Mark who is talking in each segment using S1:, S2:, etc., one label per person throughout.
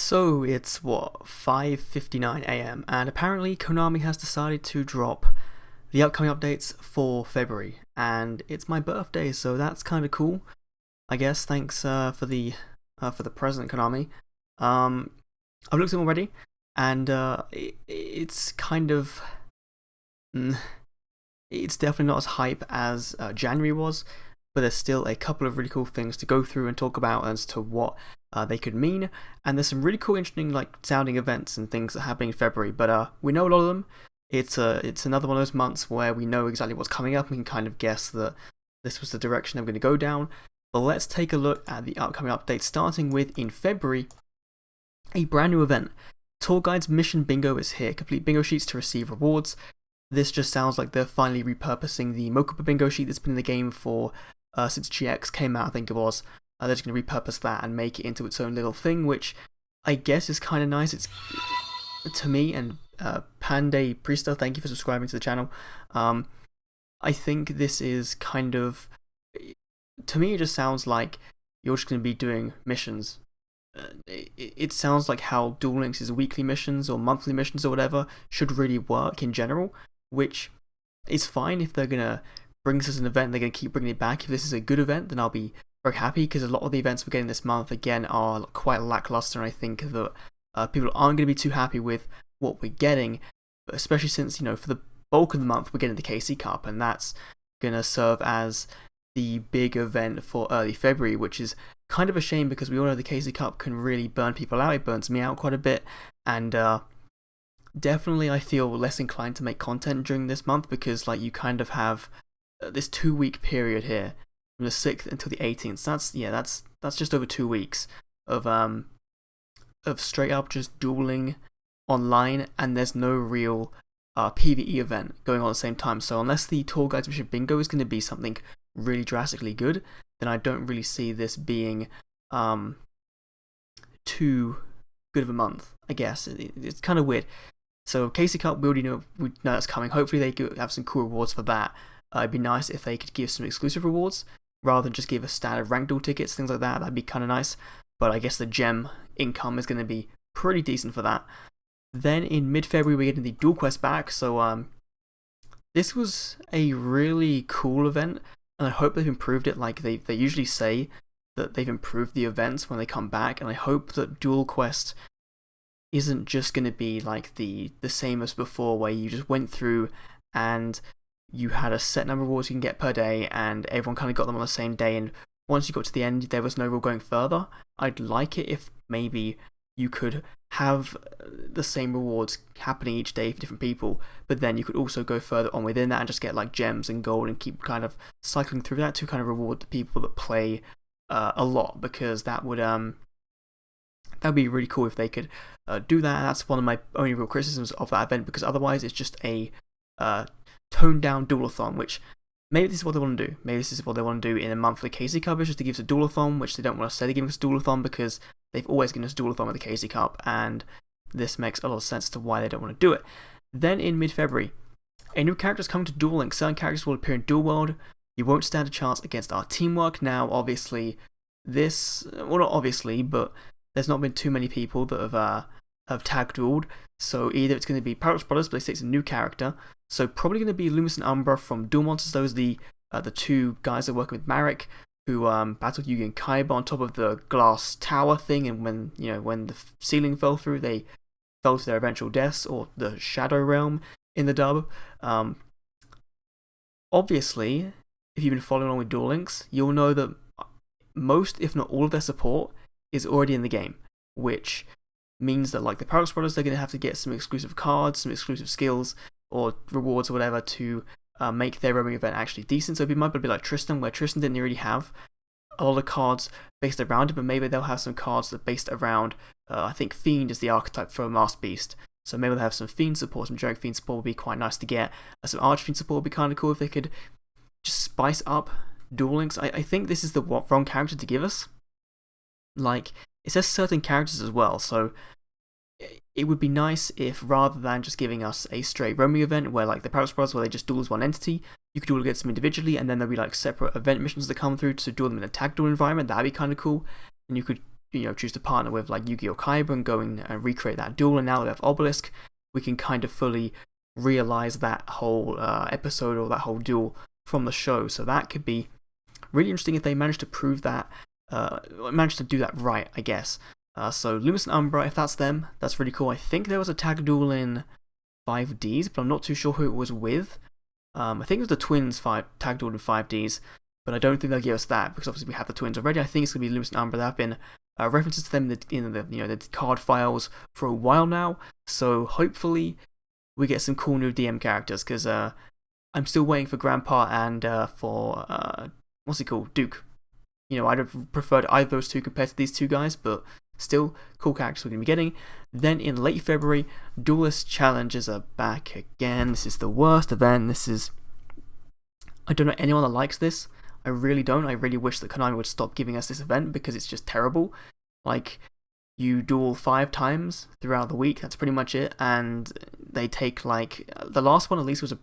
S1: So it's what, 5:59 a.m. and apparently Konami has decided to drop the upcoming updates for February, and it's my birthday, so that's kind of cool. I guess. Thanks for the present, Konami. Um, I've looked at them already, and it's kind of mm, it's definitely not as hype as January was, but there's still a couple of really cool things to go through and talk about as to what they could mean. And there's some really cool, interesting, like sounding events and things that are happening in February. But we know a lot of them. It's another one of those months where we know exactly what's coming up and can kind of guess that this was the direction I'm going to go down. But let's take a look at the upcoming updates, starting with in February, a brand new event. Tour Guide's Mission Bingo is here. Complete bingo sheets to receive rewards. This just sounds like they're finally repurposing the Mokuba bingo sheet that's been in the game for since GX came out, I think it was. They're just going to repurpose that and make it into its own little thing, which I guess is kind of nice. It's to me, and Panday Priester, thank you for subscribing to the channel. I think this is kind of, to me, it just sounds like you're just going to be doing missions. It sounds like how Duel Links' weekly missions or monthly missions or whatever should really work in general, which is fine if they're going to bring this as an event, they're going to keep bringing it back. If this is a good event, then I'll be very happy, because a lot of the events we're getting this month, again, are quite lackluster, and I think that people aren't going to be too happy with what we're getting, but especially since, for the bulk of the month, we're getting the KC Cup, and that's going to serve as the big event for early February, which is kind of a shame because we all know the KC Cup can really burn people out. It burns me out quite a bit, and definitely I feel less inclined to make content during this month because you kind of have this 2-week period here from the 6th until the 18th. So that's just over 2 weeks of straight up just dueling online, and there's no real PvE event going on at the same time. So unless the Tour Guides Mission Bingo is going to be something really drastically good, then I don't really see this being too good of a month, I guess. It's kind of weird. So KC Cup, we know that's coming. Hopefully they could have some cool rewards for that. It'd be nice if they could give some exclusive rewards rather than just give us standard rank duel tickets, things like that. That'd be kind of nice. But I guess the gem income is going to be pretty decent for that. Then in mid-February, we're getting the Duel Quest back. So this was a really cool event, and I hope they've improved it. Like they usually say that they've improved the events when they come back, and I hope that Duel Quest isn't just going to be like the same as before, where you just went through and you had a set number of rewards you can get per day, and everyone kind of got them on the same day, and once you got to the end, there was no real going further. I'd like it if maybe you could have the same rewards happening each day for different people, but then you could also go further on within that and just get like gems and gold and keep kind of cycling through that to kind of reward the people that play a lot, because that would be really cool if they could do that. That's one of my only real criticisms of that event, because otherwise it's just a toned down duelathon, which maybe this is what they want to do. Maybe this is what they want to do in a monthly KC Cup, is just to give us a duelathon, which they don't want to say they're giving us a duelathon because they've always given us a duelathon with the KC Cup, and this makes a lot of sense as to why they don't want to do it. Then in mid-February, a new character is coming to Duel Links. Certain characters will appear in Duel World. You won't stand a chance against our teamwork. Now, obviously, well, not obviously, but there's not been too many people that have tag dueled. So either it's going to be Paradox Brothers, but they say it's a new character. So probably going to be LUMIS and UMBRA from Duel Monsters. Those are the two guys that are working with Marek, who battled Yugi and Kaiba on top of the glass tower thing, and when the ceiling fell through, they fell to their eventual deaths, or the Shadow Realm in the dub. Obviously, if you've been following along with Duel Links, you'll know that most, if not all, of their support is already in the game, which means that like the Paradox Brothers, they're going to have to get some exclusive cards, some exclusive skills, or rewards or whatever to make their roaming event actually decent. So it might be like Tristan, where Tristan didn't really have a lot of cards based around it, but maybe they'll have some cards that are based around, I think Fiend is the archetype for a Masked Beast. So maybe they'll have some Fiend support, some Generic Fiend support would be quite nice to get. Some Archfiend support would be kind of cool if they could just spice up Duel Links. I think this is the wrong character to give us. Like, it says certain characters as well, so it would be nice if, rather than just giving us a straight roaming event where like the Paradox Brothers, where they just duel as one entity, you could duel against them individually, and then there'll be like separate event missions that come through to duel them in a tag duel environment. That'd be kind of cool. And you could choose to partner with like Yu-Gi-Oh! Kaiba and go and recreate that duel, and now that we have Obelisk, we can kind of fully realize that whole episode or that whole duel from the show. So that could be really interesting if they manage to prove that, manage to do that right, I guess. So LUMIS and UMBRA, if that's them, that's really cool. I think there was a tag duel in 5Ds, but I'm not too sure who it was with. I think it was the Twins tag duel in 5Ds, but I don't think they'll give us that because obviously we have the Twins already. I think it's going to be LUMIS and UMBRA. There have been references to them in the card files for a while now, so hopefully we get some cool new DM characters, because I'm still waiting for Grandpa and for, what's he called, Duke. I'd have preferred either of those two compared to these two guys, but still, cool characters we're going to be getting. Then in late February, Duelist Challenges are back again. This is the worst event. I don't know anyone that likes this. I really don't. I really wish that Konami would stop giving us this event because it's just terrible. Like, you duel 5 times throughout the week, that's pretty much it, and they take like, the last one at least was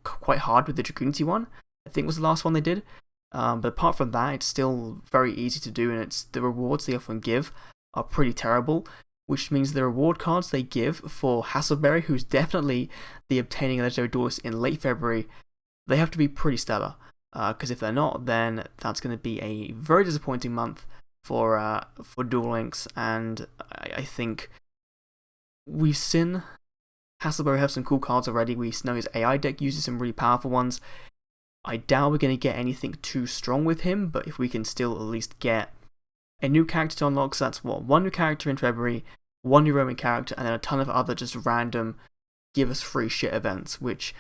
S1: quite hard with the Dragunity one, I think was the last one they did, but apart from that, it's still very easy to do, and the rewards they often give are pretty terrible, which means the reward cards they give for HASSLEBERRY, who's definitely the obtaining legendary duelist in late February, they have to be pretty stellar, because if they're not, then that's going to be a very disappointing month for Duel Links, and I think we've seen HASSLEBERRY have some cool cards already. We know his AI deck uses some really powerful ones. I doubt we're going to get anything too strong with him, but if we can still at least get a new character to unlock, so that's one new character in February, one new roaming character, and then a ton of other just random give us free shit events, which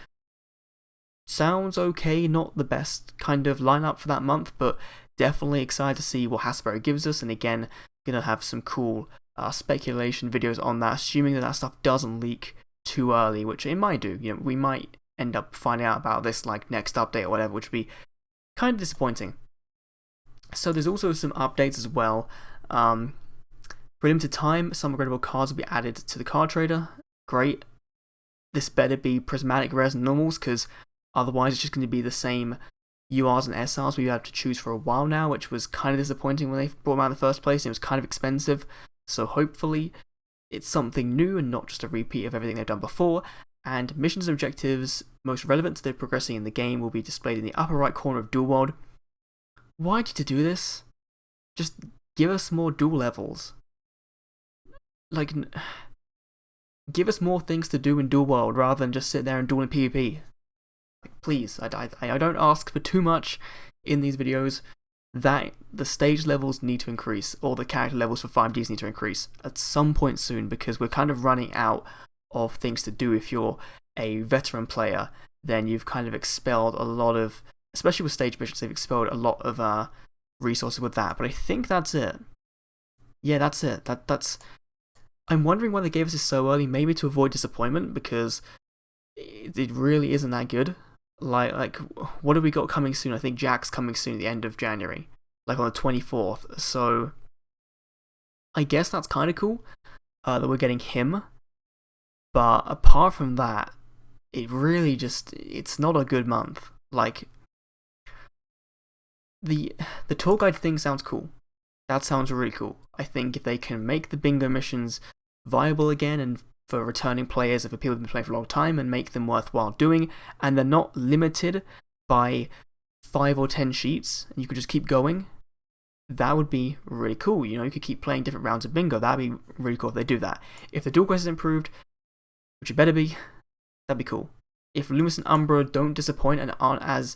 S1: sounds okay, not the best kind of lineup for that month, but definitely excited to see what HASSLEBERRY gives us, and again, gonna have some cool speculation videos on that, assuming that stuff doesn't leak too early, which it might do. We might end up finding out about this like next update or whatever, which would be kind of disappointing. So there's also some updates as well. For limited time, some upgradable cards will be added to the card trader. Great. This better be prismatic rares and normals, because otherwise it's just going to be the same URs and SRs we had to choose for a while now, which was kind of disappointing when they brought them out in the first place. It was kind of expensive, so hopefully it's something new and not just a repeat of everything they've done before. And missions and objectives most relevant to their progressing in the game will be displayed in the upper right corner of Duel World. Why did you do this? Just give us more duel levels. Like, give us more things to do in Duel World rather than just sit there and duel in PvP. Please, I don't ask for too much in these videos. That the stage levels need to increase, or the character levels for 5Ds need to increase at some point soon, because we're kind of running out of things to do. If you're a veteran player, then you've kind of expelled a lot of, especially with stage missions, they've expelled a lot of resources with that. But I think that's it. Yeah, that's it. That's. I'm wondering why they gave us this so early. Maybe to avoid disappointment, because it really isn't that good. Like, what have we got coming soon? I think Jack's coming soon at the end of January, like on the 24th. So I guess that's kind of cool that we're getting him. But apart from that, it really it's not a good month. Like, the tour guide thing sounds cool. That sounds really cool. I think if they can make the bingo missions viable again, and for returning players, and for people who've been playing for a long time, and make them worthwhile doing, and they're not limited by 5 or 10 sheets, and you could just keep going, that would be really cool. You could keep playing different rounds of bingo. That'd be really cool if they do that. If the duel quest is improved, which it better be, that'd be cool. If LUMIS and UMBRA don't disappoint and aren't as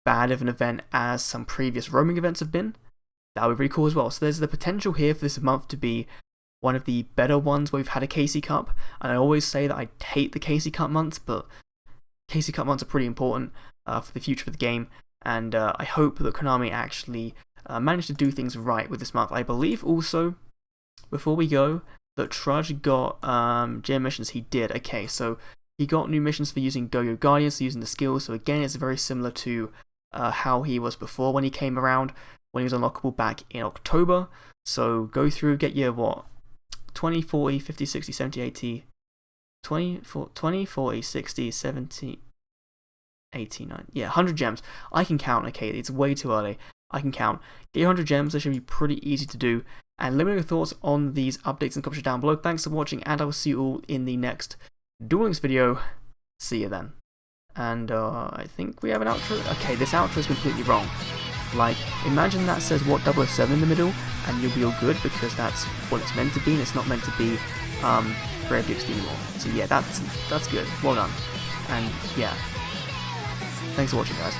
S1: bad of an event as some previous roaming events have been, that would be really cool as well. So there's the potential here for this month to be one of the better ones where we've had a KC Cup, and I always say that I hate the KC Cup months, but KC Cup months are pretty important for the future of the game, and I hope that Konami actually managed to do things right with this month. I believe also, before we go, that Trudge got gym missions. He did. Okay, so he got new missions for using Go-Go Guardians, so using the skills, so again, it's very similar to how he was before when he came around, when he was unlockable back in October. So go through, get your 20, 40, 50, 60, 70, 80, 20, 40, 60, 70, 89. Yeah, 100 gems. I can count, okay, it's way too early. I can count. Get your 100 gems, they should be pretty easy to do, and let me know your thoughts on these updates in the comments down below. Thanks for watching, and I will see you all in the next Duel Links video. See you then. And I think we have an outro. Okay, this outro is completely wrong. Like, imagine that says what 007 in the middle, and you'll be all good because that's what it's meant to be, and it's not meant to be Brave the Extreme anymore. So yeah, that's good. Well done. And yeah, thanks for watching, guys.